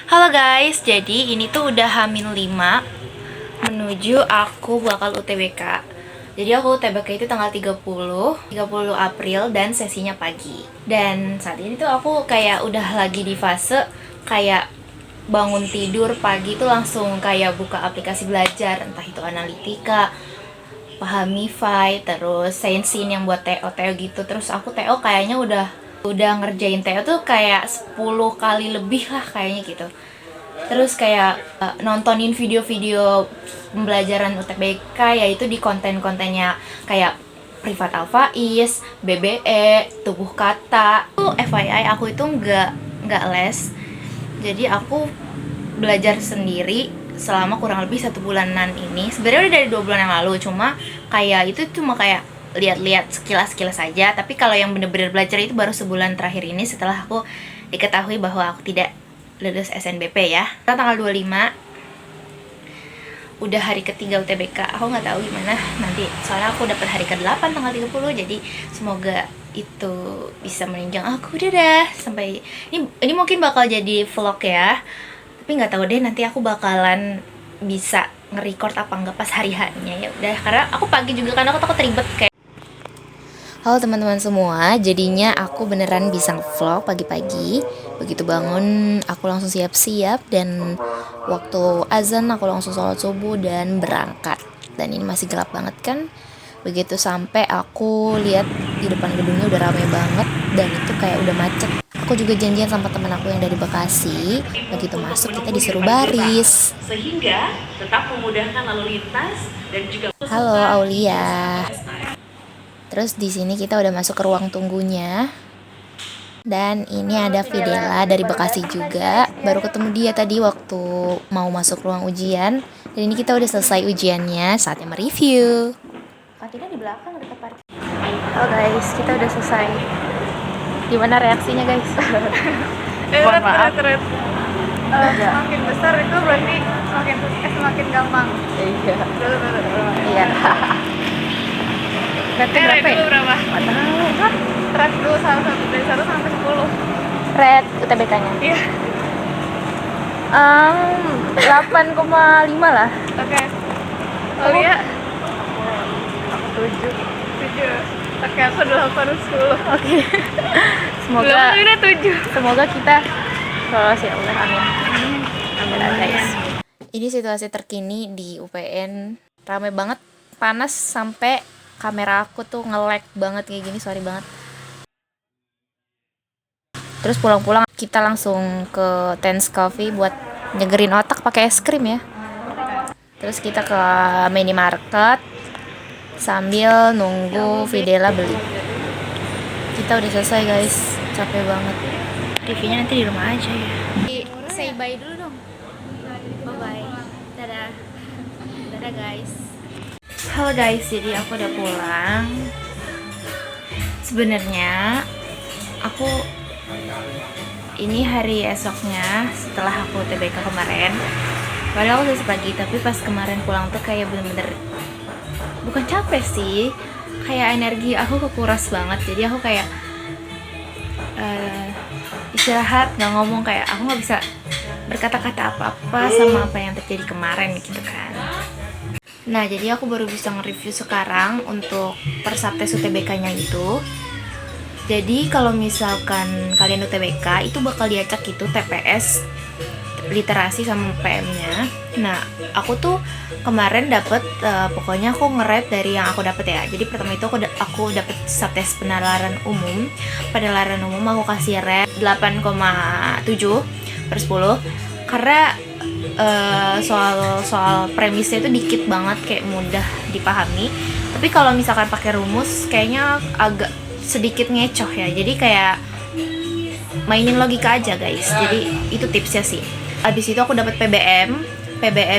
Halo guys, jadi ini tuh udah H-5 menuju aku bakal UTBK. Jadi aku UTBK itu tanggal 30 April dan sesinya pagi. Dan saat ini tuh aku kayak udah lagi di fase kayak bangun tidur pagi tuh langsung kayak buka aplikasi belajar, entah itu analitika, Pahamify, terus Sensin yang buat TO gitu. Terus aku TO kayaknya udah ngerjain TO tuh kayak 10 kali lebih lah kayaknya gitu. Terus kayak nontonin video-video pembelajaran UTBK yaitu di konten-kontennya kayak Privat Alfaiz, BBE, Tubuh Kata. FYI aku itu nggak les. Jadi aku belajar sendiri selama kurang lebih 1 bulanan ini. Sebenarnya udah dari 2 bulan yang lalu, cuma kayak lihat-lihat sekilas-sekilas saja. Tapi kalau yang bener-bener belajar itu baru sebulan terakhir ini setelah aku diketahui bahwa aku tidak lulus SNBP ya. Tanggal 25 udah hari ketiga UTBK. Aku nggak tahu gimana nanti, soalnya aku dapat hari ke-8 tanggal 30. Jadi semoga itu bisa menunjang aku. Dadah. Sampai ini mungkin bakal jadi vlog ya. Tapi nggak tahu deh nanti aku bakalan bisa nge-record apa enggak pas hari harinya. Ya udah, karena aku pagi juga karena aku takut ribet kayak. Halo teman-teman semua, jadinya aku beneran bisa nge-vlog pagi-pagi. Begitu bangun, aku langsung siap-siap dan waktu azan aku langsung sholat subuh dan berangkat. Dan ini masih gelap banget kan? Begitu sampai aku lihat di depan gedungnya udah ramai banget dan itu kayak udah macet. Aku juga janjian sama teman aku yang dari Bekasi. Begitu masuk kita disuruh baris. Sehingga tetap memudahkan lalu lintas dan juga. Halo Aulia. Terus di sini kita udah masuk ke ruang tunggunya. Dan ini ada Videla dari Bekasi juga. Baru ketemu dia tadi waktu mau masuk ruang ujian. Dan ini kita udah selesai ujiannya, saatnya mereview. Kantinnya di belakang dekat parkir. Halo guys, kita udah selesai. Gimana reaksinya guys? Mohon maaf. Semakin besar itu berarti semakin gampang. Iya. Dulu. Iya. Berarti berapa ya? Dulu berapa? Nggak tahu. Red dulu dari 1 sampai 10. Red UTBK-nya. Iya. 8,5 lah. Oke. Aulia? Aku 7. 7. Oke, aku 8 10. Oke. Semoga Udah 7. Semoga kita lolos ya Allah, amin. Amin guys. Ini situasi terkini di UPN, ramai banget, panas sampai kamera aku tuh nge-lag banget kayak gini, sorry banget. Terus pulang-pulang kita langsung ke Tens Coffee buat nyegerin otak pakai es krim ya. Terus kita ke minimarket sambil nunggu Videla beli. Kita udah selesai guys, capek banget. Reviewnya nanti di rumah aja ya. Say bye dulu dong. Bye bye. Dadah. Dadah guys. Halo guys, jadi aku udah pulang. Sebenarnya aku ini hari esoknya setelah aku TBK kemarin. Padahal aku udah pagi, tapi pas kemarin pulang tuh kayak bener-bener bukan capek sih, kayak energi aku kekuras banget. Jadi aku kayak istirahat, nggak ngomong, kayak aku nggak bisa berkata-kata apa-apa sama apa yang terjadi kemarin gitu kan. Nah jadi aku baru bisa nge-review sekarang untuk persaptes UTBK-nya itu. Jadi kalau misalkan kalian UTBK itu bakal diacak itu TPS, literasi sama PM-nya. Nah aku tuh kemarin dapet pokoknya aku nge-rate dari yang aku dapet ya. Jadi pertama itu aku dapet subtes penalaran umum. Penalaran umum aku kasih rate 8,7/10 karena soal premisnya itu dikit banget, kayak mudah dipahami. Tapi kalau misalkan pakai rumus kayaknya agak sedikit ngecoh ya. Jadi kayak mainin logika aja guys. Jadi itu tipsnya sih. Abis itu aku dapat PBM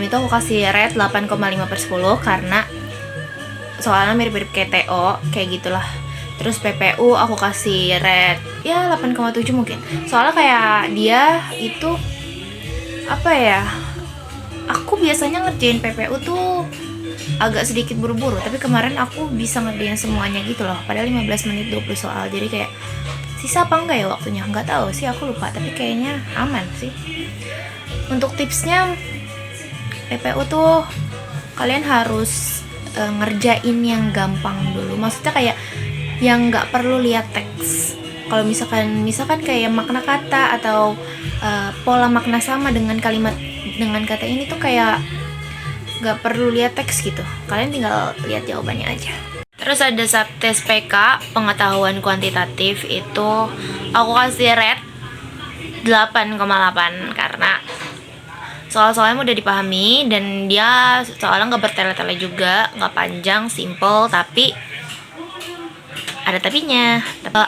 itu aku kasih rate 8,5/10 karena soalnya mirip-mirip kayak TO kayak gitulah. Terus PPU aku kasih rate ya 8,7 mungkin. Soalnya kayak dia itu apa ya? Aku biasanya ngerjain PPU tuh agak sedikit buru-buru, tapi kemarin aku bisa ngerjain semuanya gitu loh. Padahal 15 menit 20 soal. Jadi kayak sisa apa enggak ya waktunya, nggak tahu sih, aku lupa, tapi kayaknya aman sih. Untuk tipsnya, PPU tuh kalian harus ngerjain yang gampang dulu, maksudnya kayak yang nggak perlu lihat teks. Kalau misalkan kayak makna kata atau pola makna sama dengan kalimat dengan kata ini tuh kayak nggak perlu lihat teks gitu, kalian tinggal lihat jawabannya aja. Terus ada subtes PK pengetahuan kuantitatif, itu aku kasih rate 8,8 karena soal-soalnya mudah dipahami dan dia soalnya nggak bertele-tele juga, nggak panjang, simple, tapi ada tapinya.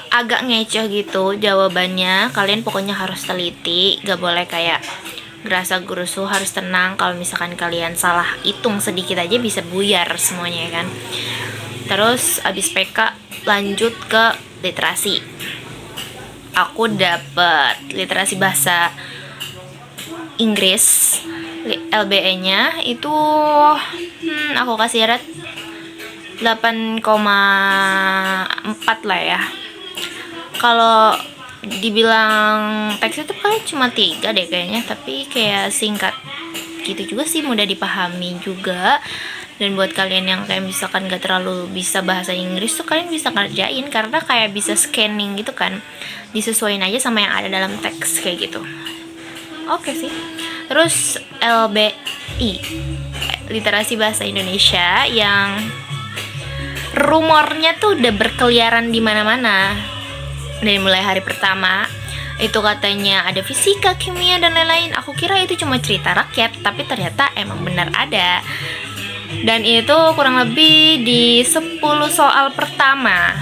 Agak ngecoh gitu jawabannya, kalian pokoknya harus teliti, gak boleh kayak gerasa gerusu, harus tenang. Kalau misalkan kalian salah hitung sedikit aja bisa buyar semuanya ya kan. Terus abis PK lanjut ke literasi. Aku dapet literasi bahasa Inggris, LBE-nya itu aku kasih rate 8,4 lah ya. Kalau dibilang teks itu kan cuma 3 deh kayaknya, tapi kayak singkat gitu juga sih, mudah dipahami juga. Dan buat kalian yang kayak misalkan gak terlalu bisa bahasa Inggris tuh kalian bisa ngerjain, karena kayak bisa scanning gitu kan, disesuaiin aja sama yang ada dalam teks kayak gitu. Oke sih. Terus LBI, literasi bahasa Indonesia, yang rumornya tuh udah berkeliaran di mana-mana dari mulai hari pertama. Itu katanya ada fisika, kimia, dan lain-lain. Aku kira itu cuma cerita rakyat, tapi ternyata emang benar ada. Dan itu kurang lebih di 10 soal pertama.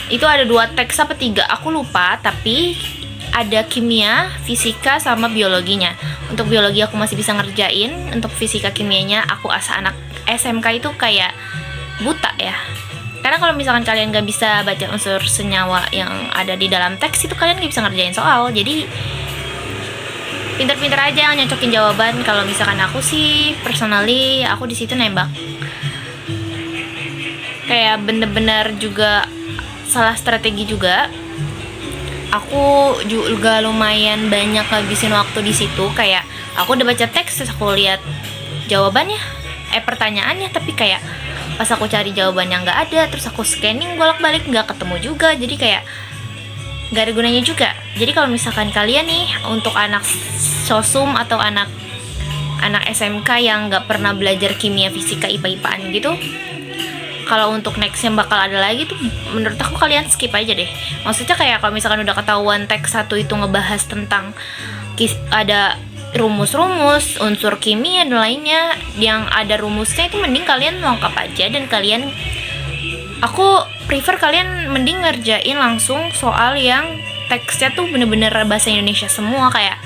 Itu ada 2 teks apa 3, aku lupa, tapi ada kimia, fisika, sama biologinya. Untuk biologi aku masih bisa ngerjain, untuk fisika kimianya aku asa anak SMK itu kayak buta ya. Karena kalau misalkan kalian gak bisa baca unsur senyawa yang ada di dalam teks itu kalian gak bisa ngerjain soal. Jadi pinter-pinter aja nyocokin jawaban. Kalau misalkan aku sih personally aku di situ nembak. Kayak bener-bener juga salah strategi juga. Aku juga lumayan banyak ngabisin waktu di situ. Kayak aku udah baca teks terus aku lihat jawabannya, pertanyaannya, tapi kayak pas aku cari jawabannya nggak ada, terus aku scanning bolak-balik nggak ketemu juga. Jadi kayak nggak ada gunanya juga. Jadi kalau misalkan kalian nih untuk anak sosum atau anak SMK yang nggak pernah belajar kimia, fisika, IPA-IPAan gitu, kalau untuk nextnya bakal ada lagi tuh, menurut aku kalian skip aja deh. Maksudnya kayak kalau misalkan udah ketahuan teks 1 itu ngebahas tentang ada rumus-rumus, unsur kimia dan lainnya yang ada rumusnya, itu mending kalian lengkap aja. Dan aku prefer kalian mending ngerjain langsung soal yang teksnya tuh bener-bener bahasa Indonesia semua. Kayak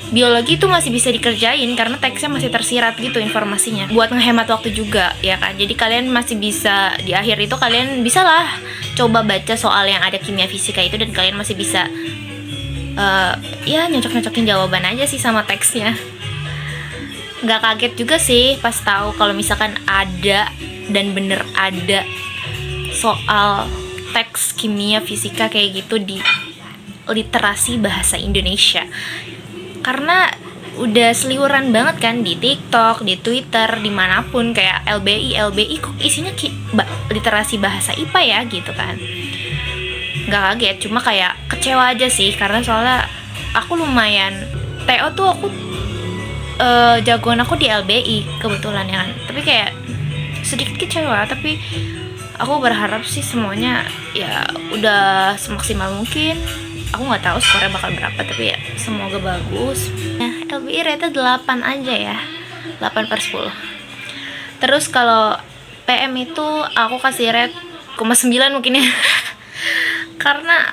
biologi tuh masih bisa dikerjain karena teksnya masih tersirat gitu informasinya, buat ngehemat waktu juga ya kan. Jadi kalian masih bisa di akhir itu kalian bisa lah coba baca soal yang ada kimia, fisika itu, dan kalian masih bisa ya nyocok-nyocokin jawaban aja sih sama teksnya. Nggak kaget juga sih pas tahu kalau misalkan ada dan bener ada soal teks kimia, fisika kayak gitu di literasi bahasa Indonesia. Karena udah seliweran banget kan di TikTok, di Twitter, dimanapun kayak LBI kok isinya literasi bahasa IPA ya gitu kan. Nggak kaget, cuma kayak kecewa aja sih, karena soalnya aku lumayan TO tuh aku jagoan aku di LBI kebetulan ya kan. Tapi kayak sedikit kecewa, tapi aku berharap sih semuanya ya udah semaksimal mungkin. Aku nggak tahu skornya bakal berapa, tapi ya semoga bagus. Nah, LBI rate 8 aja ya, 8/10. Terus kalau PM itu aku kasih rate 9 mungkin ya. Karena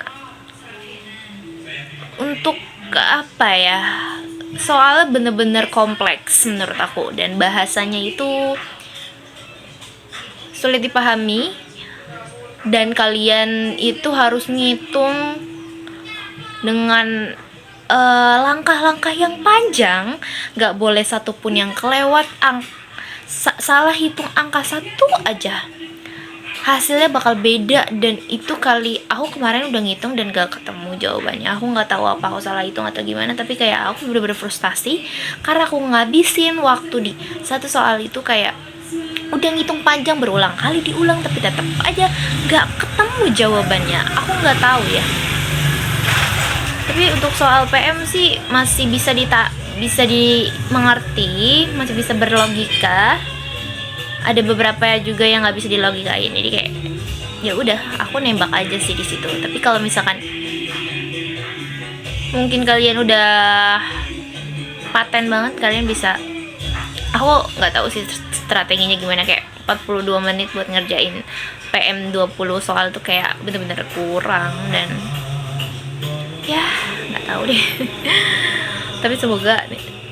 untuk apa ya, soalnya bener-bener kompleks menurut aku, dan bahasanya itu sulit dipahami, dan kalian itu harus ngitung dengan langkah-langkah yang panjang. Gak boleh satupun yang kelewat, salah hitung angka 1 aja hasilnya bakal beda. Dan itu kali aku kemarin udah ngitung dan gak ketemu jawabannya. Aku nggak tahu apa aku salah hitung atau gimana, tapi kayak aku bener-bener frustasi karena aku ngabisin waktu di satu soal itu, kayak udah ngitung panjang berulang kali diulang tapi tetap aja nggak ketemu jawabannya. Aku nggak tahu ya. Tapi untuk soal PM sih masih bisa dimengerti, masih bisa berlogika. Ada beberapa juga yang nggak bisa dilogikain, jadi kayak ya udah aku nembak aja sih di situ. Tapi kalau misalkan mungkin kalian udah paten banget, kalian bisa, aku nggak tahu sih strateginya gimana, kayak 42 menit buat ngerjain PM 20 soal tuh kayak bener-bener kurang. Dan ya nggak tahu deh.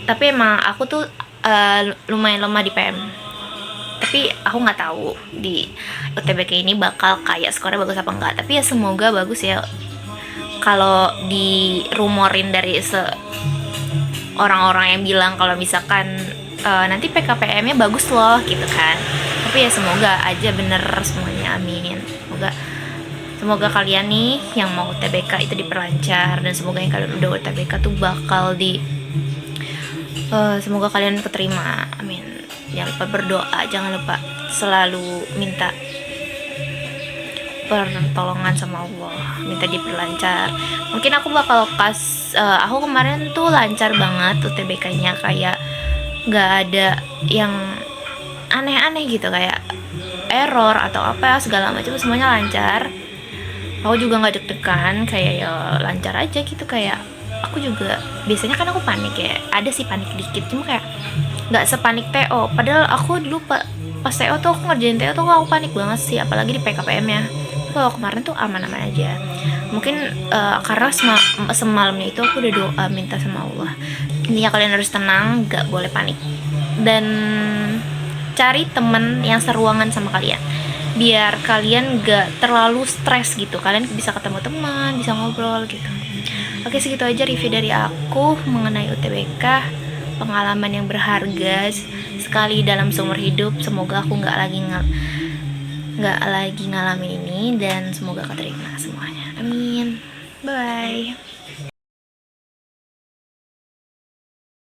Tapi emang aku tuh lumayan lemah di PM. Tapi aku nggak tahu di UTBK ini bakal kayak skornya bagus apa enggak. Tapi ya semoga bagus ya. Kalau dirumorin dari orang-orang yang bilang kalau misalkan nanti PKPM-nya bagus loh gitu kan. Tapi ya semoga aja bener semuanya, amin. Semoga kalian nih yang mau UTBK itu diperlancar, dan semoga yang kalian udah UTBK tuh bakal semoga kalian keterima, amin. Jangan lupa berdoa, jangan lupa selalu minta pertolongan sama Allah, minta diperlancar. Mungkin aku bakal aku kemarin tuh lancar banget UTBK-nya, kayak nggak ada yang aneh-aneh gitu, kayak error atau apa segala macam, semuanya lancar. Aku juga nggak deg-degan, kayak ya lancar aja gitu. Kayak aku juga biasanya kan aku panik ya, ada sih panik dikit, cuma kayak nggak sepanik TO. Padahal aku dulu pas TO tuh, aku ngerjain TO tuh aku panik banget sih, apalagi di PKPM ya. Kalau kemarin tuh aman-aman aja. Mungkin karena semalamnya itu aku udah doa minta sama Allah, intinya kalian harus tenang, nggak boleh panik, dan cari temen yang seruangan sama kalian biar kalian gak terlalu stres gitu. Kalian bisa ketemu teman, bisa ngobrol gitu. Oke, segitu aja review dari aku mengenai UTBK, pengalaman yang berharga sekali dalam seumur hidup. Semoga aku nggak lagi ngalamin ini, dan semoga keterima semuanya, amin. Bye.